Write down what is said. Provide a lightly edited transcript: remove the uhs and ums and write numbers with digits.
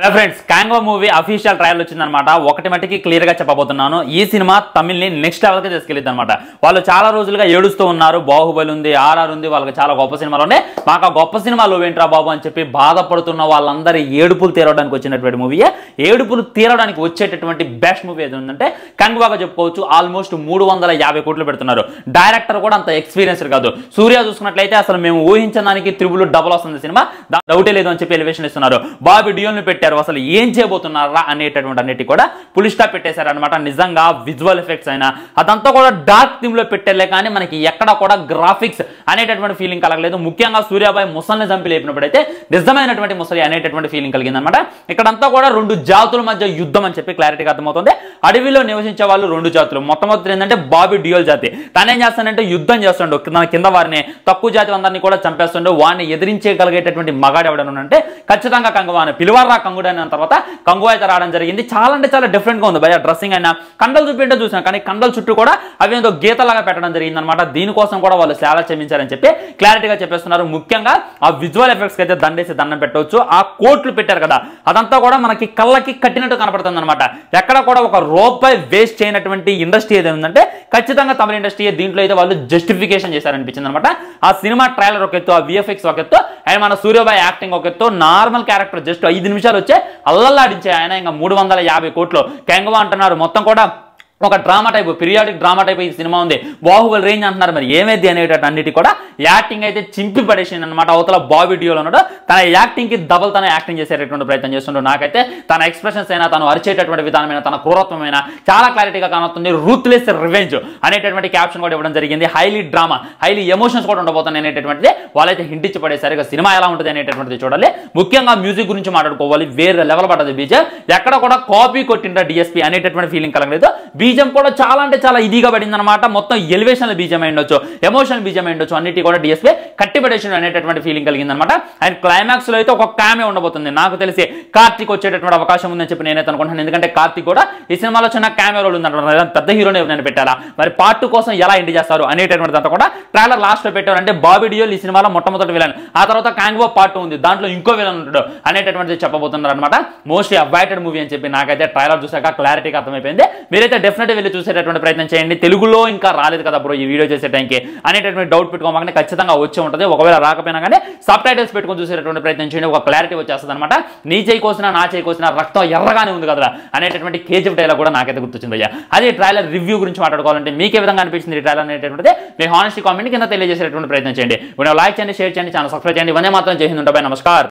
Hello friends, Congo movie official trial వచ్చిందనమాట. ఒకటి మట్టికి క్లియర్ గా చెప్పబోతున్నాను. ఈ సినిమా తమిళ్ని నెక్స్ట్ లెవెల్ కి తీసుకెళ్ళిద్ది అనమాట. వాళ్ళు చాలా రోజులుగా ఏడుస్తూ ఉన్నారు. బాహుబలి ఉంది, ఆర్ఆర్ ఉంది, వాళ్ళకి చాలా గొప్ప సినిమాలు ఉన్నాయి. మాకు ఆ గొప్ప సినిమాలు ఏంట్రా బాబు అని చెప్పి బాధపడుతున్న వాళ్ళందరి ఏడుపులు తీరడానికి వచ్చినటువంటి మూవీ. ఏడుపులు తీరడానికి వచ్చేటటువంటి బెస్ట్ మూవీ ఏది ఉందంటే కంగువాగా చెప్పుకోవచ్చు. ఆల్మోస్ట్ 350 కోట్లు పెడుతున్నారు. డైరెక్టర్ కూడా అంత ఎక్స్పీరియన్స్డ్ కాదు. సూర్య చూసుకున్నట్లయితే అసలు మేము ఊహించడానికి త్రిబుల్ డబుల్ వస్తుంది సినిమా, డౌటే లేదు అని చెప్పి ఎలివేషన్ ఇస్తున్నారు. బాబీ డియోల్ ని పెట్టారు. అసలు ఏం చేయబోతున్నారా అనేటటువంటి అన్నిటి కూడా పులి స్టాప్ పెట్టేశారు అనమాట. నిజంగా విజువల్ ఎఫెక్ట్స్ అయినా అదంతా కూడా డార్క్ థీమ్ లో పెట్టలే కానీ మనకి ఎక్కడ కూడా గ్రాఫిక్స్ అనేటటువంటి ఫీలింగ్ కలగలేదు. ముఖ్యంగా సూర్యాబాయ్ ముసల్ని చంపి లేపినప్పుడైతే నిజమైనటువంటి ముసలి అనేటటువంటి ఫీలింగ్ కలిగింది అనమాట. ఇక్కడంతా కూడా రెండు జాతుల మధ్య యుద్ధం అని చెప్పి క్లారిటీగా అర్థమవుతుంది. అడవిలో నివసించే వాళ్ళు రెండు జాతులు. మొట్టమొదటి ఏంటంటే బాబీ డియోల్ జాతి. తనేం చేస్తానంటే యుద్ధం చేస్తుండో తన కింద వారిని తక్కువ జాతి అందరినీ కూడా చంపేస్తుండో వాడిని ఎదిరించగలిగేటటువంటి మగాడు ఎవడనంటే ఖచ్చితంగా కంగువాని పిలువారా కంగుడు అయిన తర్వాత కంగువా అయితే రావడం జరిగింది. చాలా అంటే చాలా డిఫరెంట్ గా ఉంది భయ. డ్రెస్సింగ్ అయినా కండలు చూపించే చూసాను కానీ కండల చుట్టూ కూడా అవి ఏదో గీతలాగా పెట్టడం జరిగింది అనమాట. దీనికోసం కూడా వాళ్ళు చాలా క్షమించారని చెప్పి క్లారిటీగా చెప్పేస్తున్నారు. ముఖ్యంగా ఆ విజువల్ ఎఫెక్ట్స్ అయితే దండేసి దండం పెట్టవచ్చు. ఆ కోట్లు పెట్టారు కదా అదంతా కూడా మనకి కళ్ళకి కట్టినట్టు కనపడుతుంది అనమాట. ఎక్కడ కూడా ఒక రూపాయి వేస్ట్ చేయనటువంటి ఇండస్ట్రీ ఏది ఉందంటే ఖచ్చితంగా తమిళ ఇండస్ట్రీ. దీంట్లో అయితే వాళ్ళు జస్టిఫికేషన్ చేశారనిపించింది అనమాట. ఆ సినిమా ట్రైలర్ ఒక ఎత్తు, ఆ విఎఫ్ఎక్స్ ఒక ఎత్తు, అండ్ మన సూర్యబాయ్ యాక్టింగ్ ఒక ఎత్తు. నార్మల్ క్యారెక్టర్ జస్ట్ 5 నిమిషాలు వచ్చే అల్లల్లాడించే ఆయన ఇంకా 350 కోట్లు కంగువా అంటున్నారు. మొత్తం కూడా ఒక drama type, periodic drama type ఈ సినిమా ఉంది. బాహుబలి రేంజ్ అంటున్నారు. మరి ఏమైంది అనేటట్టు అన్నిటి కూడా యాక్టింగ్ అయితే చింపి పడేసింది అనమాట. అవతల బాబీ డియోల్ ఉన్నాడు. తన యాక్టింగ్ కి డబల్ తన యాక్టింగ్ చేసేటటువంటి ప్రయత్నం చేస్తుంటాడు. నాకైతే తన ఎక్స్ప్రెషన్స్ అయినా, తను అరిచేటటువంటి విధానమైన, తన క్రూరత్వమైన చాలా క్లారిటీగా కనబడుతుంది. రూత్లెస్ రివెంజ్ అనేటటువంటి క్యాప్షన్ కూడా ఇవ్వడం జరిగింది. హైలీ డ్రామా, హైలీ ఎమోషన్స్ కూడా ఉండబోతున్నాయి అనేటటువంటిది వాళ్ళైతే హింట్ ఇచ్చి పడేసారు. ఇక సినిమా ఎలా ఉంటుంది అనేటటువంటిది చూడాలి. ముఖ్యంగా మ్యూజిక్ గురించి మాట్లాడుకోవాలి. వేరే లెవెల్ పడ్డది బీజం. ఎక్కడ కూడా కాపీ కొట్టిండ్రా డిఎస్పీ అనేటటువంటి ఫీలింగ్ కలగలేదు. బీజం కూడా చాలా అంటే చాలా ఇదిగా పడింది అనమాట. మొత్తం ఎలివేషన్ బీజం అయి ఉండొచ్చు, ఎమోషన్ బీజం అయి ఉండొచ్చు, అన్నిటి కూడా డిఎస్పీ కట్టిపడేషన్ అనేటటువంటి ఫీలింగ్ కలిగింది అనమాట. అండ్ క్లైమాక్స్ లో అయితే ఒక కామే ఉండబోతుంది. నాకు తెలిసి కార్తిక్ వచ్చేటటువంటి అవకాశం ఉందని చెప్పి నేనైతే అనుకుంటున్నాను. ఎందుకంటే కార్తిక్ కూడా ఈ సినిమాలో చిన్న కామే రోల్ ఉందన్నమాట. పెద్ద హీరోనే నేను పెట్టారా, మరి పార్ట్ 2 కోసం ఎలా ఎండ్ చేస్తారు అనేటటువంటి అంతా కూడా ట్రైలర్ లాస్ట్ లో పెట్టారు. అంటే బాబీ డియోల్ ఈ సినిమాలో మొట్టమొదటి విలన్, ఆ తర్వాత కాంగువా పార్ట్ 2 ఉంది, దాంట్లో ఇంకో విలన్ ఉంటాడు అనేటటువంటిది చెప్పబోతున్నారు అనమాట. మోస్ట్లీ అవాయిడెడ్ మూవీ అని చెప్పి నాకైతే ట్రైలర్ చూసాక క్లారిటీగా అర్థమైపోయింది. మీరైతే డెఫినెట్గా వెళ్ళి చూసేటటువంటి ప్రయత్నం చేయండి. తెలుగులో ఇంకా రాలేదు కదా బ్రో ఈ వీడియో చేసే టైంకి అనేటటువంటి డౌట్ పెట్టుకోమాకనే ఖచ్చితంగా వచ్చి ఉంటుంది. ఒకవేళ రాకపోయినా కానీ సబ్ టైటిల్స్ పెట్టుకొని చూసేటటువంటి ప్రయత్నం చేయండి. ఒక క్లారిటీ వచ్చేస్తుంది అనమాట. నీ చేయి కోసినా నా చేయి కోసినా రక్తం ఎర్రగానే ఉంది కదా అనేటటువంటి కేజీఎఫ్ డైలాగ్ కూడా నాకైతే గుర్తొచ్చింది అయ్యా. అదే ట్రైలర్ రివ్యూ గురించి మాట్లాడుకోవాలంటే మీకు ఏ విధంగా అనిపించింది ఈ ట్రైలర్ అనేటటువంటిది మీ హానెస్టీ కామెంట్ కింద తెలియజేసేటటువంటి ప్రయత్నం చేయండి. లైక్ చేయండి, షేర్ చేయండి, ఛానల్ సబ్స్క్రైబ్ చేయండి. ఇవన్నీ మాత్రం చేసింది. నమస్కారం.